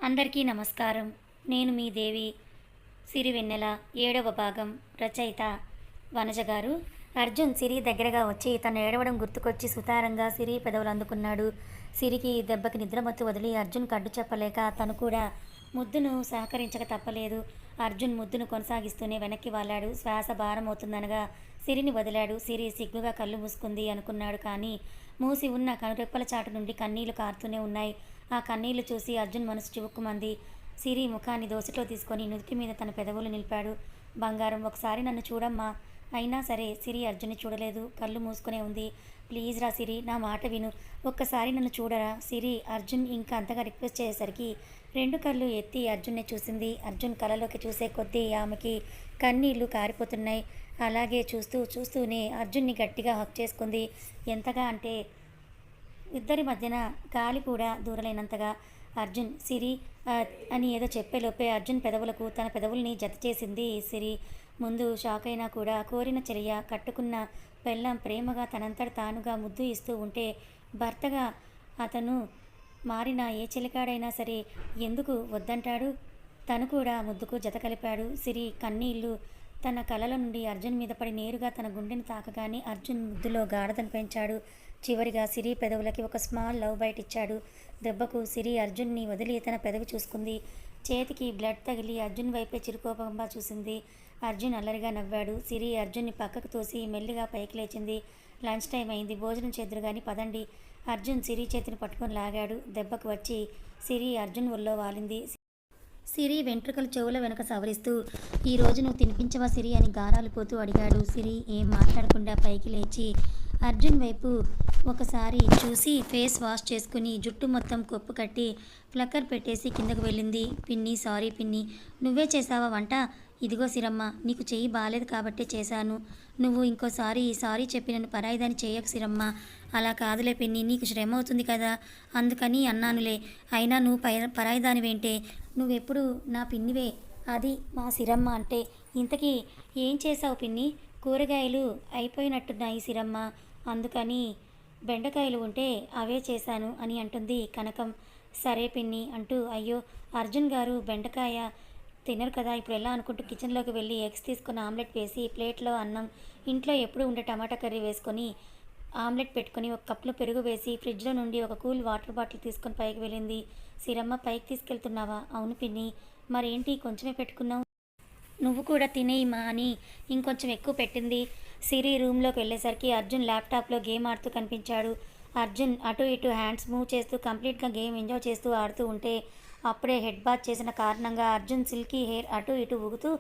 అందరికీ నమస్కారం. నేను మీ దేవి. సిరివెన్నెల 7వ భాగం. రచయిత వనజ గారు. అర్జున్ సిరి దగ్గరగా వచ్చి తను ఏడవడం గుర్తుకొచ్చి సుతారంగా సిరి పెదవులు అందుకున్నాడు. సిరికి దెబ్బకి నిద్రమత్తు వదిలి అర్జున్ కడ్డు చెప్పలేక తను కూడా ముద్దును సహకరించక తప్పలేదు. అర్జున్ ముద్దును కొనసాగిస్తూనే వెనక్కి వాలాడు. శ్వాస భారం అవుతుందనగా సిరిని వదిలాడు. సిరి సిగ్గుగా కళ్ళు మూసుకుంది అనుకున్నాడు. కానీ మూసి ఉన్న కనురెప్పల చాటు నుండి కన్నీళ్లు కారుతూనే ఉన్నాయి. ఆ కన్నీళ్లు చూసి అర్జున్ మనసు చివుక్కుమంది. సిరి ముఖాన్ని దోసిట్లో తీసుకొని నుదుటి మీద తన పెదవులు నిలిపాడు. బంగారం, ఒకసారి నన్ను చూడమ్మా. అయినా సరే సిరి అర్జున్ని చూడలేదు. కళ్ళు మూసుకునే ఉంది. ప్లీజ్ రా సిరి, నా మాట విను. ఒక్కసారి నన్ను చూడరా. సిరి అర్జున్ ఇంకా అంతగా రిక్వెస్ట్ చేసేసరికి 2 కళ్ళు ఎత్తి అర్జున్నే చూసింది. అర్జున్ కళ్ళలోకి చూసే కొద్దీ ఆమెకి కన్నీళ్లు కారిపోతున్నాయి. అలాగే చూస్తూనే అర్జున్ని గట్టిగా హక్ చేసుకుంది. ఎంతగా అంటే ఇద్దరి మధ్యన గాలి కూడా దూరలేనంతగా. అర్జున్ సిరి అని ఏదో చెప్పేలోపే అర్జున్ పెదవులకు తన పెదవుల్ని జత చేసింది సిరి. ముందు షాక్ అయినా కూడా కోరిన చర్య, కట్టుకున్న పెళ్ళాం ప్రేమగా తనంతట తానుగా ముద్దు ఇస్తూ ఉంటే భర్తగా అతను మారిన ఏ చిలికాడైనా సరే ఎందుకు వద్దంటాడు? తను కూడా ముద్దుకు జత కలిపాడు. సిరి కన్నీళ్లు తన కళ్ళల నుండి అర్జున్ మీద పడి నేరుగా తన గుండెని తాకగానే అర్జున్ ముద్దులో గాఢతను పెంచాడు. చివరిగా సిరి పెదవులకి ఒక స్మాల్ లవ్ బైట్ ఇచ్చాడు. దెబ్బకు సిరి అర్జున్ని వదిలి తన పెదవి చూసుకుంది. చేతికి బ్లడ్ తగిలి అర్జున్ వైపే చిరుకోపంగా చూసింది. అర్జున్ అల్లరిగా నవ్వాడు. సిరి అర్జున్ని పక్కకు తోసి మెల్లిగా పైకి లేచింది. లంచ్ టైం అయింది, భోజనం చేద్దరు కానీ పదండి. అర్జున్ సిరి చేతిని పట్టుకొని లాగాడు. దెబ్బకు వచ్చి సిరి అర్జున్ ఒళ్ళో వాలింది. సిరి వెంట్రుకలు చెవుల వెనక సవరిస్తూ, ఈరోజు నువ్వు తినిపించవా సిరి అని గారాలు పోతూ అడిగాడు. సిరి ఏం మాట్లాడకుండా పైకి లేచి అర్జున్ వైపు ఒకసారి చూసి ఫేస్ వాష్ చేసుకుని జుట్టు మొత్తం కొప్పు కట్టి ఫ్లక్కర్ పెట్టేసి కిందకు వెళ్ళింది. పిన్ని, సారీ పిన్ని. నువ్వే చేసావా వంట? ఇదిగో సిరమ్మ, నీకు చెయ్యి బాలేదు కాబట్టే చేశాను. నువ్వు ఇంకోసారి సారీ చెప్పి నన్ను పరాయిదాన్ని చేయకు సిరమ్మ. అలా కాదులే పిన్ని, నీకు శ్రమ అవుతుంది కదా, అందుకని అన్నానులే. అయినా నువ్వు పరాయిదానివేంటే, నువ్వెప్పుడు నా పిన్నివే. అది మా సిరమ్మ అంటే. ఇంతకీ ఏం చేసావు పిన్ని? కూరగాయలు అయిపోయినట్టున్నాయి సిరమ్మ, అందుకని బెండకాయలు ఉంటే అవే చేశాను అని అంటుంది కనకం. సరే పిన్ని అంటూ, అయ్యో అర్జున్ గారు బెండకాయ తినరు కదా, ఇప్పుడు ఎలా అనుకుంటూ కిచెన్లోకి వెళ్ళి ఎగ్స్ తీసుకుని ఆమ్లెట్ వేసి ప్లేట్లో అన్నం, ఇంట్లో ఎప్పుడు ఉండే టమాటా కర్రీ వేసుకొని ఆమ్లెట్ పెట్టుకొని ఒక కప్లో పెరుగు వేసి ఫ్రిడ్జ్లో నుండి ఒక కూల్ వాటర్ బాటిల్ తీసుకొని పైకి వెళ్ళింది. సిరమ్మ, పైకి తీసుకెళ్తున్నావా? అవును పిన్ని. మరేంటి కొంచెమే పెట్టుకున్నావు? నువ్వు కూడా తినేయమా అని ఇంకొంచెం ఎక్కువ పెట్టింది. సిరి రూమ్లోకి వెళ్ళేసరికి అర్జున్ ల్యాప్టాప్లో గేమ్ ఆడుతూ కనిపించాడు. అర్జున్ అటు ఇటు హ్యాండ్స్ మూవ్ చేస్తూ కంప్లీట్గా గేమ్ ఎంజాయ్ చేస్తూ ఆడుతూ ఉంటే అప్పుడే హెడ్ బాత్ చేసిన కారణంగా అర్జున్ సిల్కీ హెయిర్ అటు ఇటు ఊగుతూ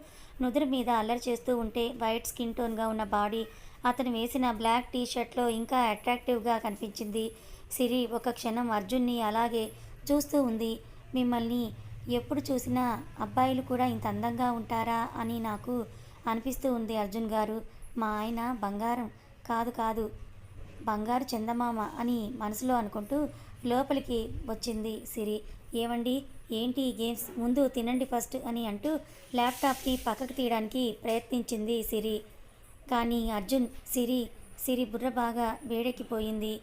నుదురు మీద అల్లరి చేస్తూ ఉంటే వైట్ స్కిన్ టోన్గా ఉన్న బాడీ అతను వేసిన బ్లాక్ టీ షర్ట్లో ఇంకా అట్రాక్టివ్గా కనిపించింది. సిరి ఒక క్షణం అర్జున్ని అలాగే చూస్తూ ఉంది. మిమ్మల్ని ఎప్పుడు చూసినా అబ్బాయిలు కూడా ఇంత అందంగా ఉంటారా అని నాకు అనిపిస్తూ ఉంది అర్జున్ గారు. మా ఆయన బంగారం కాదు కాదు బంగారు చందమామ అని మనసులో అనుకుంటూ లోపలికి వచ్చింది సిరి. ఏమండి, ఏంటి గేమ్స్, ముందు తినండి ఫస్ట్ అని అంటూ ల్యాప్టాప్ని పక్కకు తీయడానికి ప్రయత్నించింది సిరి. కానీ అర్జున్ సిరి బుర్ర బాగా వేడెక్కిపోయింది.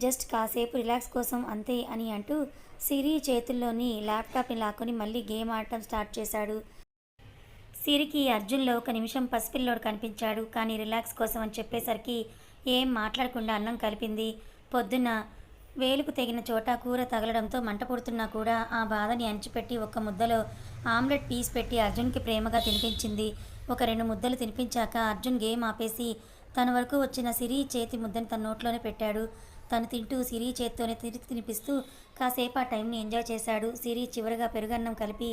జస్ట్ కాసేపు రిలాక్స్ కోసం అంతే అని అంటూ సిరి చేతుల్లోని ల్యాప్టాప్ని లాక్కొని మళ్ళీ గేమ్ ఆడటం స్టార్ట్ చేశాడు. సిరికి అర్జున్లో ఒక నిమిషం పసిపిల్లోడు కనిపించాడు. కానీ రిలాక్స్ కోసం అని చెప్పేసరికి ఏం మాట్లాడకుండా అన్నం కలిపింది. పొద్దున్న వేలుకు తెగిన చోట కూర తగలడంతో మంట పుడుతున్నా కూడా ఆ బాధని అణిచిపెట్టి ఒక్క ముద్దలో ఆమ్లెట్ పీస్ పెట్టి అర్జున్కి ప్రేమగా తినిపించింది. ఒక 2 ముద్దలు తినిపించాక అర్జున్ గేమ్ ఆపేసి తన వరకు వచ్చిన సిరి చేతి ముద్దని తన నోట్లోనే పెట్టాడు. తను తింటూ సిరి చేత్తోనే తిరిగి తినిపిస్తూ కాసేపు ఆ టైంని ఎంజాయ్ చేశాడు. సిరి చివరిగా పెరుగన్నం కలిపి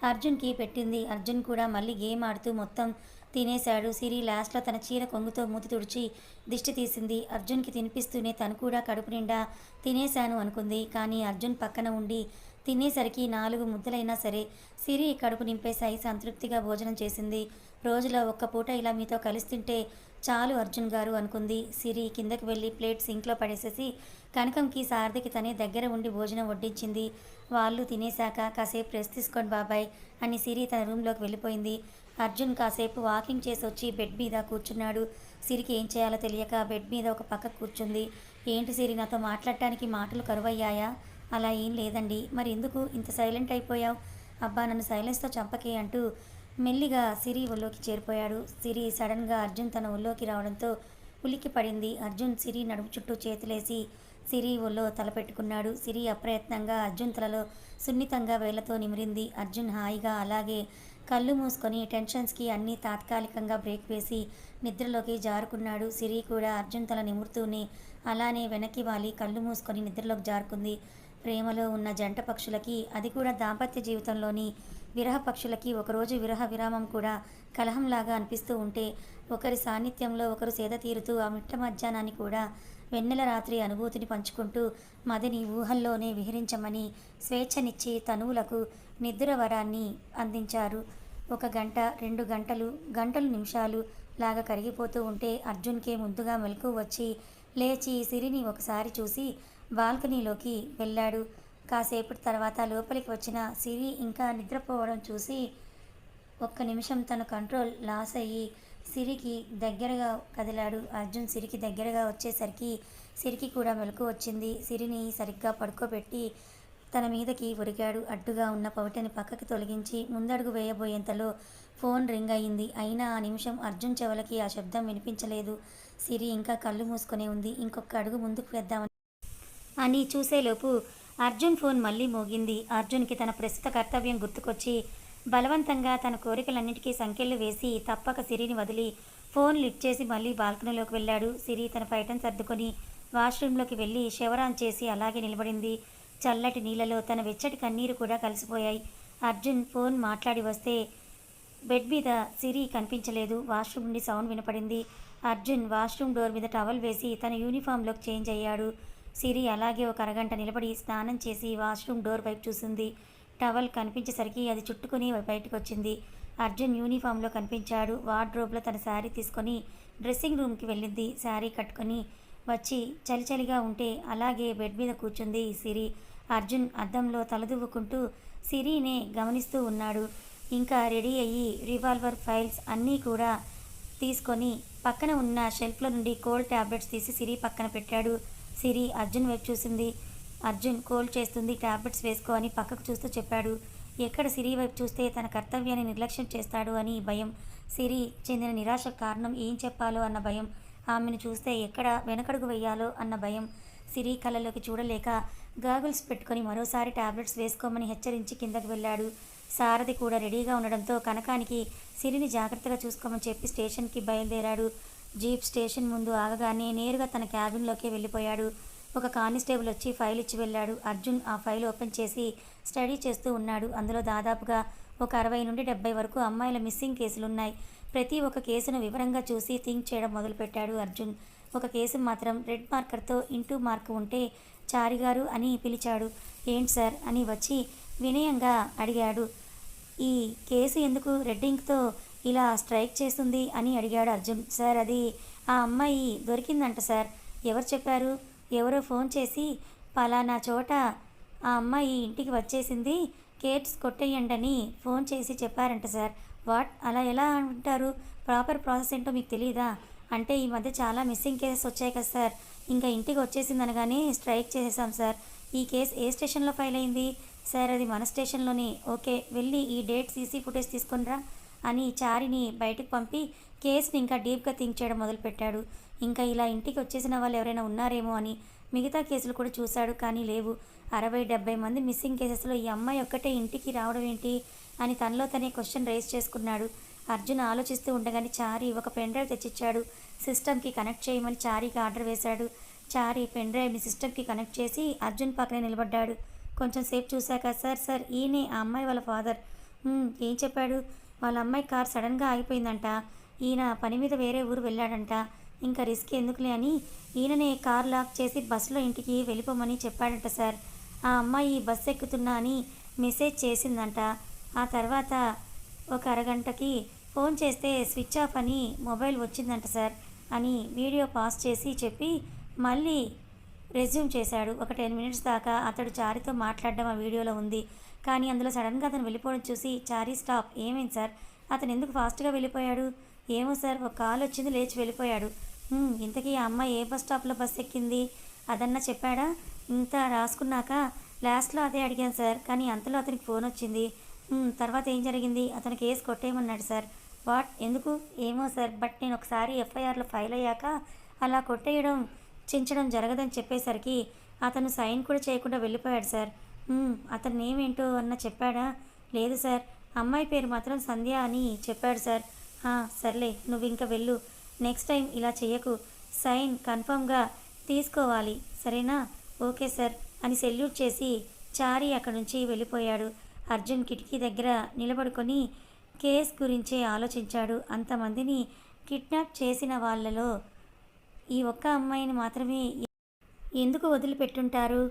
అర్జున్కి పెట్టింది. అర్జున్ కూడా మళ్ళీ గేమ్ ఆడుతూ మొత్తం తినేశాడు. సిరి లాస్ట్లో తన చీర కొంగుతో మూతి తుడిచి దిష్టి తీసింది. అర్జున్కి తినిపిస్తూనే తను కూడా కడుపు నిండా తినేశాను అనుకుంది. కానీ అర్జున్ పక్కన ఉండి తినేసరికి 4 ముద్దలైనా సరే సిరి కడుపు నింపేశాయి. సంతృప్తిగా భోజనం చేసింది. రోజులో ఒక్క పూట ఇలా మీతో కలిసి తింటే చాలు అర్జున్ గారు అనుకుంది. సిరి కిందకి వెళ్ళి ప్లేట్ సింక్లో పడేసేసి కనకంకి సారథికి తనే దగ్గర ఉండి భోజనం వడ్డించింది. వాళ్ళు తినేశాక కాసేపు రెస్ట్ తీసుకోండి బాబాయ్ అని సిరి తన రూమ్లోకి వెళ్ళిపోయింది. అర్జున్ కాసేపు వాకింగ్ చేసి వచ్చి బెడ్ మీద కూర్చున్నాడు. సిరికి ఏం చేయాలో తెలియక బెడ్ మీద ఒక పక్క కూర్చుంది. ఏంటి సిరి, నాతో మాట్లాడటానికి మాటలు కరువయ్యాయా అలా ఏం లేదండి. మరి ఎందుకు ఇంత సైలెంట్ అయిపోయావు? అబ్బా నన్ను సైలెన్స్‌తో చంపకే అంటూ మెల్లిగా సిరి ఒళ్ళోకి చేరిపోయాడు. సిరి సడన్‌గా అర్జున్ తన ఒళ్ళోకి రావడంతో ఉలిక్కి పడింది. అర్జున్ సిరి నడుము చుట్టూ చేతులేసి సిరి ఒళ్ళో తలపెట్టుకున్నాడు. సిరి అప్రయత్నంగా అర్జున్ తలలో సున్నితంగా వేళ్లతో నిమిరింది. అర్జున్ హాయిగా అలాగే కళ్ళు మూసుకొని టెన్షన్స్‌కి అన్నీ తాత్కాలికంగా బ్రేక్ వేసి నిద్రలోకి జారుకున్నాడు. సిరి కూడా అర్జున్ తల నిమురుతూనే అలానే వెనక్కి వాలి కళ్ళు మూసుకొని నిద్రలోకి జారుకుంది. ప్రేమలో ఉన్న జంట పక్షులకి, అది కూడా దాంపత్య జీవితంలోని విరహ పక్షులకి ఒకరోజు విరహ విరామం కూడా కలహంలాగా అనిపిస్తూ ఉంటే, ఒకరి సాన్నిధ్యంలో ఒకరు సేద తీరుతూ ఆ మిట్ట మధ్యాహ్నాన్ని కూడా వెన్నెల రాత్రి అనుభూతిని పంచుకుంటూ మదిని ఊహల్లోనే విహరించమని స్వేచ్ఛనిచ్చి తనువులకు నిద్ర వరాన్ని అందించారు. 1 గంట 2 గంటలు గంటలు నిమిషాలు లాగా కరిగిపోతూ ఉంటే అర్జున్కే ముందుగా మెలకువ వచ్చి లేచి సిరిని ఒకసారి చూసి బాల్కనీలోకి వెళ్ళాడు. కాసేపటి తర్వాత లోపలికి వచ్చిన సిరి ఇంకా నిద్రపోవడం చూసి ఒక్క నిమిషం తన కంట్రోల్ లాస్ అయ్యి సిరికి దగ్గరగా కదిలాడు. అర్జున్ సిరికి దగ్గరగా వచ్చేసరికి సిరికి కూడా మెలకు వచ్చింది. సిరిని సరిగ్గా పడుకోబెట్టి తన మీదకి ఒరిగాడు. అడ్డుగా ఉన్న పౌటని పక్కకి తొలగించి ముందడుగు వేయబోయేంతలో ఫోన్ రింగ్ అయింది. అయినా ఆ నిమిషం అర్జున్ చెవులకి ఆ శబ్దం వినిపించలేదు. సిరి ఇంకా కళ్ళు మూసుకొని ఉంది. ఇంకొక అడుగు ముందుకు వేద్దామని అని చూసేలోపు అర్జున్ ఫోన్ మళ్ళీ మోగింది. అర్జున్కి తన ప్రస్తుత కర్తవ్యం గుర్తుకొచ్చి బలవంతంగా తన కోరికలన్నింటికీ సంకెళ్ళు వేసి తప్పక సిరిని వదిలి ఫోన్ లిఫ్ట్ చేసి మళ్ళీ బాల్కనీలోకి వెళ్ళాడు. సిరి తన పైటను సర్దుకొని వాష్రూమ్లోకి వెళ్ళి షవర్ ఆన్ చేసి అలాగే నిలబడింది. చల్లటి నీళ్ళలో తన వెచ్చటి కన్నీరు కూడా కలిసిపోయాయి. అర్జున్ ఫోన్ మాట్లాడి వస్తే బెడ్ మీద సిరి కనిపించలేదు. వాష్రూమ్ నుండి సౌండ్ వినపడింది. అర్జున్ వాష్రూమ్ డోర్ మీద టవల్ వేసి తన యూనిఫామ్లోకి చేంజ్ అయ్యాడు. సిరి అలాగే ఒక అరగంట నిలబడి స్నానం చేసి వాష్రూమ్ డోర్ వైపు చూసింది. టవల్ కనిపించేసరికి అది చుట్టుకుని బయటకు వచ్చింది. అర్జున్ యూనిఫామ్లో కనిపించాడు. వార్డ్రోబ్లో తన శారీ తీసుకొని డ్రెస్సింగ్ రూమ్కి వెళ్ళింది. శారీ కట్టుకొని వచ్చి చలిచలిగా ఉంటే అలాగే బెడ్ మీద కూర్చుంది సిరి. అర్జున్ అద్దంలో తలదువ్వుకుంటూ సిరినే గమనిస్తూ ఉన్నాడు. ఇంకా రెడీ అయ్యి రివాల్వర్ ఫైల్స్ అన్నీ కూడా తీసుకొని పక్కన ఉన్న షెల్ఫ్లో నుండి కోల్డ్ ట్యాబ్లెట్స్ తీసి సిరి పక్కన పెట్టాడు. సిరి అర్జున్ వైపు చూసింది. అర్జున్ కోల్డ్ చేస్తుంది, ట్యాబ్లెట్స్ వేసుకో అని పక్కకు చూస్తూ చెప్పాడు. ఎక్కడ సిరి వైపు చూస్తే తన కర్తవ్యాన్ని నిర్లక్ష్యం చేస్తాడు అని భయం. సిరి చెందిన నిరాశ కారణం ఏం చెప్పాలో అన్న భయం. ఆమెను చూస్తే ఎక్కడ వెనకడుగు వెయ్యాలో అన్న భయం. సిరి కళ్ళలోకి చూడలేక గాగుల్స్ పెట్టుకొని మరోసారి ట్యాబ్లెట్స్ వేసుకోమని హెచ్చరించి కిందకు వెళ్ళాడు. సారథి కూడా రెడీగా ఉండడంతో కనకానికి సిరిని జాగ్రత్తగా చూసుకోమని చెప్పి స్టేషన్కి బయలుదేరాడు. జీప్ స్టేషన్ ముందు ఆగగానే నేరుగా తన క్యాబిన్లోకి వెళ్ళిపోయాడు. ఒక కానిస్టేబుల్ వచ్చి ఫైల్ ఇచ్చి వెళ్ళాడు. అర్జున్ ఆ ఫైల్ ఓపెన్ చేసి స్టడీ చేస్తూ ఉన్నాడు. అందులో దాదాపుగా ఒక 60 నుండి 70 వరకు అమ్మాయిల మిస్సింగ్ కేసులున్నాయి. ప్రతి ఒక్క కేసును వివరంగా చూసి థింక్ చేయడం మొదలుపెట్టాడు అర్జున్. ఒక కేసు మాత్రం రెడ్ మార్కర్తో ఇంటూ మార్క్ ఉంటే చారిగారు అని పిలిచాడు. ఏంటి సార్ అని వచ్చి వినయంగా అడిగాడు. ఈ కేసు ఎందుకు రెడ్ ఇంక్తో ఇలా స్ట్రైక్ చేస్తుంది అని అడిగాడు అర్జున్. సార్ అది ఆ అమ్మాయి దొరికిందంట సార్. ఎవరు చెప్పారు? ఎవరో ఫోన్ చేసి పలానా చోట ఆ అమ్మాయి ఇంటికి వచ్చేసింది, కేట్స్ కొట్టేయండి అని ఫోన్ చేసి చెప్పారంట సార్. వాట్? అలా ఎలా అంటారు? ప్రాపర్ ప్రాసెస్ ఏంటో మీకు తెలియదా? అంటే ఈ మధ్య చాలా మిస్సింగ్ కేసెస్ వచ్చాయి కదా సార్. ఇంకా ఇంటికి వచ్చేసింది అనగానే స్ట్రైక్ చేసేసాం సార్. ఈ కేసు ఏ స్టేషన్లో ఫైల్ అయింది? సార్ అది మన స్టేషన్లోనే. ఓకే, వెళ్ళి ఈ డేట్ సీసీ ఫుటేజ్ తీసుకునిరా అని చారిని బయటకు పంపి కేసుని ఇంకా డీప్గా థింక్ చేయడం మొదలుపెట్టాడు. ఇంకా ఇలా ఇంటికి వచ్చేసిన వాళ్ళు ఎవరైనా ఉన్నారేమో అని మిగతా కేసులు కూడా చూశాడు, కానీ లేవు. 60-70 మంది మిస్సింగ్ కేసెస్లో ఈ అమ్మాయి ఒక్కటే ఇంటికి రావడం ఏంటి అని తనలో తనే క్వశ్చన్ రైజ్ చేసుకున్నాడు. అర్జున్ ఆలోచిస్తూ ఉండగానే చారి ఒక పెన్ డ్రైవ్ తెచ్చిచ్చాడు. సిస్టమ్కి కనెక్ట్ చేయమని చారికి ఆర్డర్ వేశాడు. చారి పెన్ డ్రైవ్ని సిస్టమ్కి కనెక్ట్ చేసి అర్జున్ పక్కనే నిలబడ్డాడు. కొంచెం సేపు చూశాక సార్ ఈయనే ఆ అమ్మాయి వాళ్ళ ఫాదర్. ఏం చెప్పాడు? వాళ్ళ అమ్మాయి కార్ సడన్గా ఆగిపోయిందంట. ఈయన పని మీద వేరే ఊరు వెళ్ళాడంట. ఇంకా రిస్క్ ఎందుకులే అని ఈయననే కార్ లాక్ చేసి బస్సులో ఇంటికి వెళ్ళిపోమని చెప్పాడంట సార్. ఆ అమ్మాయి బస్సు ఎక్కుతున్నా అని మెసేజ్ చేసిందంట. ఆ తర్వాత ఒక అరగంటకి ఫోన్ చేస్తే స్విచ్ ఆఫ్ అని మొబైల్ వచ్చిందంట సార్ అని వీడియో పాస్ చేసి చెప్పి మళ్ళీ రెజ్యూమ్ చేశాడు. ఒక 10 మినిట్స్ దాకా అతడు చారితో మాట్లాడడం ఆ వీడియోలో ఉంది. కానీ అందులో సడన్గా అతను వెళ్ళిపోవడం చూసి చారి స్టాప్, ఏమైంది సార్? అతను ఎందుకు ఫాస్ట్గా వెళ్ళిపోయాడు? ఏమో సార్, ఒక కాల్ వచ్చింది, లేచి వెళ్ళిపోయాడు. ఇంతకీ ఆ అమ్మాయి ఏ బస్ స్టాప్లో బస్ ఎక్కింది అదన్నా చెప్పాడా? ఇంత రాసుకున్నాక లాస్ట్లో అదే అడిగాను సార్, కానీ అంతలో అతనికి ఫోన్ వచ్చింది. తర్వాత ఏం జరిగింది? అతను కేసు కొట్టేయమన్నాడు సార్. వాట్? ఎందుకు? ఏమో సార్, బట్ నేను ఒకసారి ఎఫ్ఐఆర్లో ఫైల్ అయ్యాక అలా కొట్టేయడం, చించడం జరగదని చెప్పేసరికి అతను సైన్ కూడా చేయకుండా వెళ్ళిపోయాడు సార్. అతని నేమ్ ఏంటో అన్న చెప్పాడా? లేదు సార్, అమ్మాయి పేరు మాత్రం సంధ్య అని చెప్పాడు సార్. సర్లే, నువ్వు ఇంకా వెళ్ళు. నెక్స్ట్ టైం ఇలా చెయ్యకు. సైన్ కన్ఫర్మ్గా తీసుకోవాలి, సరేనా? ఓకే సార్ అని సెల్యూట్ చేసి చారి అక్కడి నుంచి వెళ్ళిపోయాడు. అర్జున్ కిటికీ దగ్గర నిలబడుకొని కేస్ గురించే ఆలోచించాడు. అంతమందిని కిడ్నాప్ చేసిన వాళ్ళలో ఈ ఒక్క అమ్మాయిని మాత్రమే ఎందుకు వదిలిపెట్టుంటారు?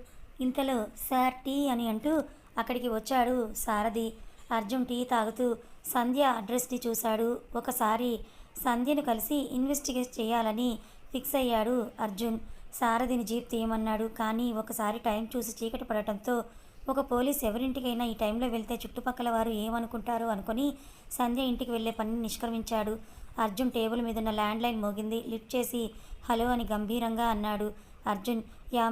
ఇంతలో సార్ టీ అని అంటూ అక్కడికి వచ్చాడు సారథి. అర్జున్ టీ తాగుతూ సంధ్య అడ్రస్ని చూశాడు. ఒకసారి సంధ్యను కలిసి ఇన్వెస్టిగేట్ చేయాలని ఫిక్స్ అయ్యాడు అర్జున్. సారథిని జీప్ తీయమన్నాడు. కానీ ఒకసారి టైం చూసి చీకటి పడటంతో ఒక పోలీస్ ఎవరింటికైనా ఈ టైంలో వెళ్తే చుట్టుపక్కల వారు ఏమనుకుంటారు అనుకుని సంధ్య ఇంటికి వెళ్లే పనిని నిష్క్రమించాడు. అర్జున్ టేబుల్ మీదున్న ల్యాండ్లైన్ మోగింది. లిఫ్ట్ చేసి హలో అని గంభీరంగా అన్నాడు. Arjun,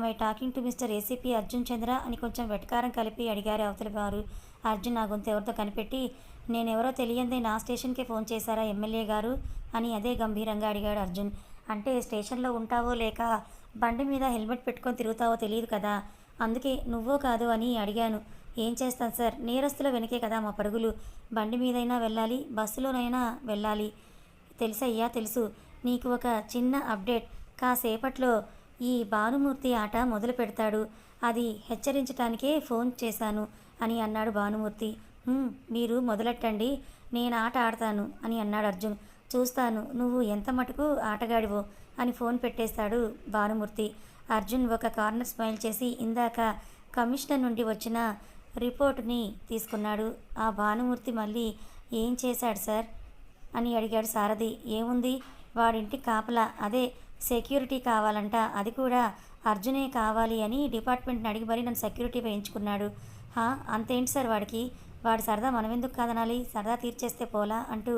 my talking to mister ACP Arjun Chandra అని కొంచెం వెటకారం కలిపి అడిగారు అవతలి వారు. అర్జున్ నా గొంతు ఎవరితో కనిపెట్టి, నేనెవరో తెలియందే నా స్టేషన్కే ఫోన్ చేశారా ఎమ్మెల్యే గారు అని అదే గంభీరంగా అడిగాడు అర్జున్. అంటే స్టేషన్లో ఉంటావో లేక బండి మీద హెల్మెట్ పెట్టుకొని తిరుగుతావో తెలియదు కదా, అందుకే నువ్వో కాదు అని అడిగాను. ఏం చేస్తాను సార్, నేరస్తుల వెనకే కదా మా పరుగులు. బండి మీదైనా వెళ్ళాలి, బస్సులోనైనా వెళ్ళాలి. తెలుసయ్యా తెలుసు. నీకు ఒక చిన్న అప్డేట్. కాసేపట్లో ఈ భానుమూర్తి ఆట మొదలు పెడతాడు. అది హెచ్చరించటానికే ఫోన్ చేశాను అని అన్నాడు భానుమూర్తి. మీరు మొదలెట్టండి, నేను ఆట ఆడతాను అని అన్నాడు అర్జున్. చూస్తాను నువ్వు ఎంత మటుకు ఆటగాడివో అని ఫోన్ పెట్టేశాడు భానుమూర్తి. అర్జున్ ఒక కార్నర్ స్మైల్ చేసి ఇందాక కమిషనర్ నుండి వచ్చిన రిపోర్టుని తీసుకున్నాడు. ఆ భానుమూర్తి మళ్ళీ ఏం చేశాడు సార్ అని అడిగాడు సారథి. ఏముంది, వాడింటి కాపలా, అదే సెక్యూరిటీ కావాలంట. అది కూడా అర్జునే కావాలి అని డిపార్ట్మెంట్ని అడిగి మరీ నన్ను సెక్యూరిటీ వేయించుకున్నాడు. అంతేంటి సార్ వాడికి? వాడి సరదా మనమెందుకు కాదనాలి? సరదా తీర్చేస్తే పోలా అంటూ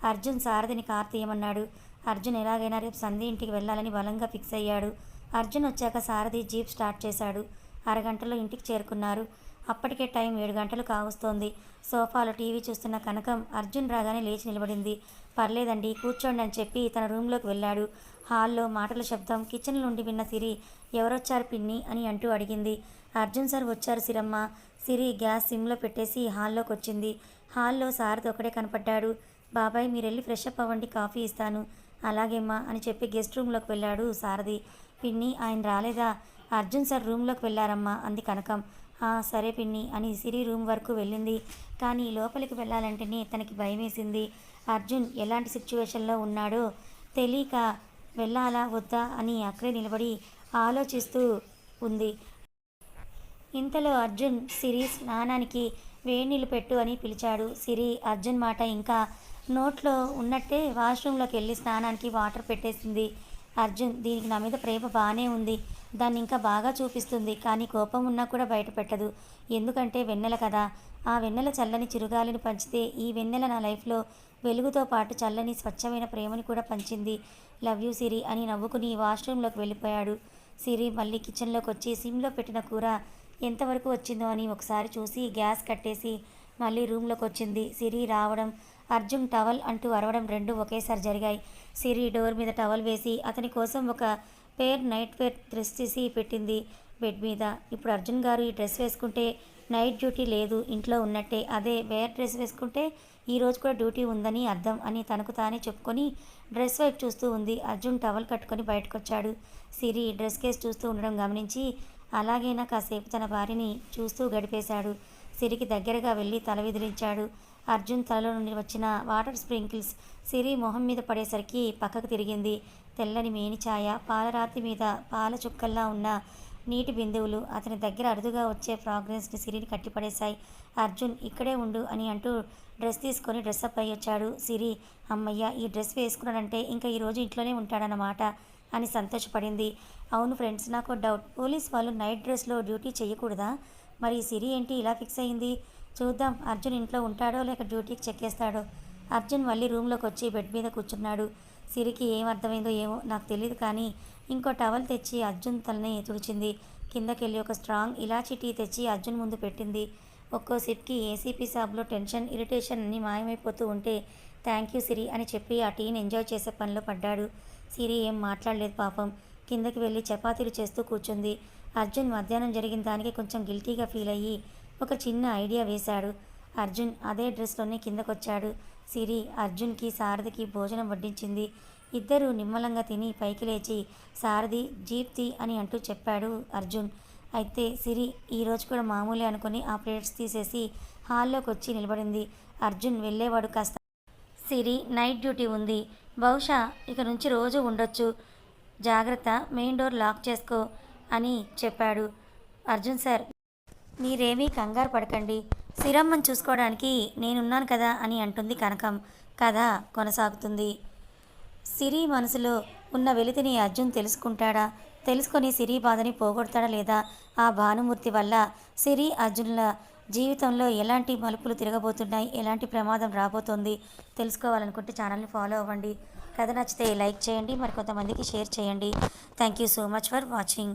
అర్జున్ సారథిని కారు తీయమన్నాడు. అర్జున్ ఎలాగైనా రేపు సంధ్య ఇంటికి వెళ్ళాలని బలంగా ఫిక్స్ అయ్యాడు. అర్జున్ వచ్చాక సారథి జీప్ స్టార్ట్ చేశాడు. అరగంటలో ఇంటికి చేరుకున్నారు. అప్పటికే టైం 7 గంటలు కావస్తోంది. సోఫాలో టీవీ చూస్తున్న కనకం అర్జున్ రాగానే లేచి నిలబడింది. పర్లేదండి, కూర్చోండి అని చెప్పి తన రూమ్లోకి వెళ్ళాడు. హాల్లో మాటల శబ్దం కిచెన్ నుండి విన్న సిరి ఎవరొచ్చారు పిన్ని అని అంటూ అడిగింది. అర్జున్ సార్ వచ్చారు సిరమ్మ. సిరి గ్యాస్ సిమ్లో పెట్టేసి హాల్లోకి వచ్చింది. హాల్లో సారథి ఒకడే కనపడ్డాడు. బాబాయ్ మీరెళ్ళి ఫ్రెష్ అప్ అవ్వండి, కాఫీ ఇస్తాను. అలాగేమ్మా అని చెప్పి గెస్ట్ రూమ్లోకి వెళ్ళాడు సారథి. పిన్ని ఆయన రాలేదా? అర్జున్ సార్ రూమ్లోకి వెళ్ళారమ్మా అంది కనకం. సరే పిన్ని అని సిరి రూమ్ వరకు వెళ్ళింది. కానీ లోపలికి వెళ్ళాలంటేనే తనకి భయమేసింది. అర్జున్ ఎలాంటి సిచ్యువేషన్లో ఉన్నాడో తెలియక వెళ్ళాలా వద్దా అని అక్కడే నిలబడి ఆలోచిస్తూ ఉంది. ఇంతలో అర్జున్ సిరి స్నానానికి వేడినీళ్ళు పెట్టు అని పిలిచాడు. సిరి అర్జున్ మాట ఇంకా నోట్లో ఉన్నట్టే వాష్రూమ్లోకి వెళ్ళి స్నానానికి వాటర్ పెట్టేసింది. అర్జున్, దీనికి నా మీద ప్రేమ బాగానే ఉంది, దాన్ని ఇంకా బాగా చూపిస్తుంది, కానీ కోపం ఉన్నా కూడా బయట పెట్టదు. ఎందుకంటే వెన్నెల కదా. ఆ వెన్నెల చల్లని చిరుగాలిని పంచితే ఈ వెన్నెల నా లైఫ్లో వెలుగుతో పాటు చల్లని స్వచ్ఛమైన ప్రేమని కూడా పంచింది. లవ్ యూ సిరి అని నవ్వుకుని వాష్రూమ్లోకి వెళ్ళిపోయాడు. సిరి మళ్ళీ కిచెన్లోకి వచ్చి సిమ్లో పెట్టిన కూర ఎంతవరకు వచ్చిందో అని ఒకసారి చూసి గ్యాస్ కట్టేసి మళ్ళీ రూమ్లోకి వచ్చింది. సిరి రావడం, అర్జున్ టవల్ అంటూ అరవడం రెండూ ఒకేసారి జరిగాయి. సిరి డోర్ మీద టవల్ వేసి అతని కోసం ఒక నైట్ వేర్ డ్రెస్ తీసి పెట్టింది బెడ్ మీద. ఇప్పుడు అర్జున్ గారు ఈ డ్రెస్ వేసుకుంటే నైట్ డ్యూటీ లేదు, ఇంట్లో ఉన్నట్టే. అదే వేర్ డ్రెస్ వేసుకుంటే ఈరోజు కూడా డ్యూటీ ఉందని అర్థం అని తనకు తానే చెప్పుకొని డ్రెస్ వైపు చూస్తూ ఉంది. అర్జున్ టవల్ కట్టుకొని బయటకు వచ్చాడు. సిరి డ్రెస్ కేసు చూస్తూ ఉండడం గమనించి అలాగైనా కాసేపు తన భార్యని చూస్తూ గడిపేశాడు. సిరికి దగ్గరగా వెళ్ళి తల విదిలించాడు. అర్జున్ తలలో నుండి వచ్చిన వాటర్ స్ప్రింకిల్స్ సిరి మొహం మీద పడేసరికి పక్కకు తిరిగింది. తెల్లని మేని ఛాయ, పాలరాతి మీద పాల చుక్కల్లా ఉన్న నీటి బిందువులు అతని దగ్గర అరుదుగా వచ్చే ఫ్రాగ్రెన్స్ని సిరిని కట్టిపడేశాయి. అర్జున్ ఇక్కడే ఉండు అని అంటూ డ్రెస్ తీసుకొని డ్రెస్అప్ అయ్యి వచ్చాడు. సిరి, అమ్మయ్య ఈ డ్రెస్ వేసుకున్నాడంటే ఇంకా ఈరోజు ఇంట్లోనే ఉంటాడన్నమాట అని సంతోషపడింది. అవును ఫ్రెండ్స్, నాకు డౌట్, పోలీస్ వాళ్ళు నైట్ డ్రెస్లో డ్యూటీ చేయకూడదా? మరి సిరి ఏంటి ఇలా ఫిక్స్ అయింది? చూద్దాం, అర్జున్ ఇంట్లో ఉంటాడో లేక డ్యూటీకి చెక్కేస్తాడో. అర్జున్ మళ్ళీ రూమ్లోకి వచ్చి బెడ్ మీద కూర్చున్నాడు. సిరికి ఏం అర్థమైందో ఏమో నాకు తెలియదు, కానీ ఇంకో టవల్ తెచ్చి అర్జున్ తలని తుడిచింది. కిందకెళ్ళి ఒక స్ట్రాంగ్ ఇలాచీ టీ తెచ్చి అర్జున్ ముందు పెట్టింది. ఒక్కో సిప్కి ఏసీపీ సాబ్లో టెన్షన్, ఇరిటేషన్ అన్నీ మాయమైపోతూ ఉంటే థ్యాంక్ యూ సిరి అని చెప్పి ఆ టీని ఎంజాయ్ చేసే పనిలో పడ్డాడు. సిరి ఏం మాట్లాడలేదు పాపం. కిందకి వెళ్ళి చపాతీలు చేస్తూ కూర్చుంది. అర్జున్ మధ్యాహ్నం జరిగిన దానికి కొంచెం గిల్టీగా ఫీల్ అయ్యి ఒక చిన్న ఐడియా వేశాడు. అర్జున్ అదే డ్రెస్లోనే కిందకొచ్చాడు. సిరి అర్జున్కి సారథికి భోజనం వడ్డించింది. ఇద్దరూ నిమ్మలంగా తిని పైకి లేచి సారథి జీప్ తీ అని అంటూ చెప్పాడు అర్జున్. అయితే సిరి ఈరోజు కూడా మామూలే అనుకుని ఆ ప్లేట్స్ తీసేసి హాల్లోకి వచ్చి నిలబడింది. అర్జున్ వెళ్ళేవాడు కాస్త. సిరి నైట్ డ్యూటీ ఉంది, బహుశా ఇక నుంచి రోజు ఉండొచ్చు, జాగ్రత్త, మెయిన్ డోర్ లాక్ చేసుకో అని చెప్పాడు. అర్జున్ సార్ మీరేమీ కంగారు పడకండి, సిరమ్మని చూసుకోవడానికి నేనున్నాను కదా అని అంటుంది కనకం. కథ కొనసాగుతుంది. సిరి మనసులో ఉన్న వెలితిని అర్జున్ తెలుసుకుంటాడా? తెలుసుకొని సిరి బాధని పోగొడతాడా లేదా? ఆ భానుమూర్తి వల్ల సిరి అర్జున్ల జీవితంలో ఎలాంటి మలుపులు తిరగబోతున్నాయి, ఎలాంటి ప్రమాదం రాబోతోంది తెలుసుకోవాలనుకుంటే ఛానల్ని ఫాలో అవ్వండి. కథ నచ్చితే లైక్ చేయండి, మరి కొంతమందికి షేర్ చేయండి. Thank you so much for watching.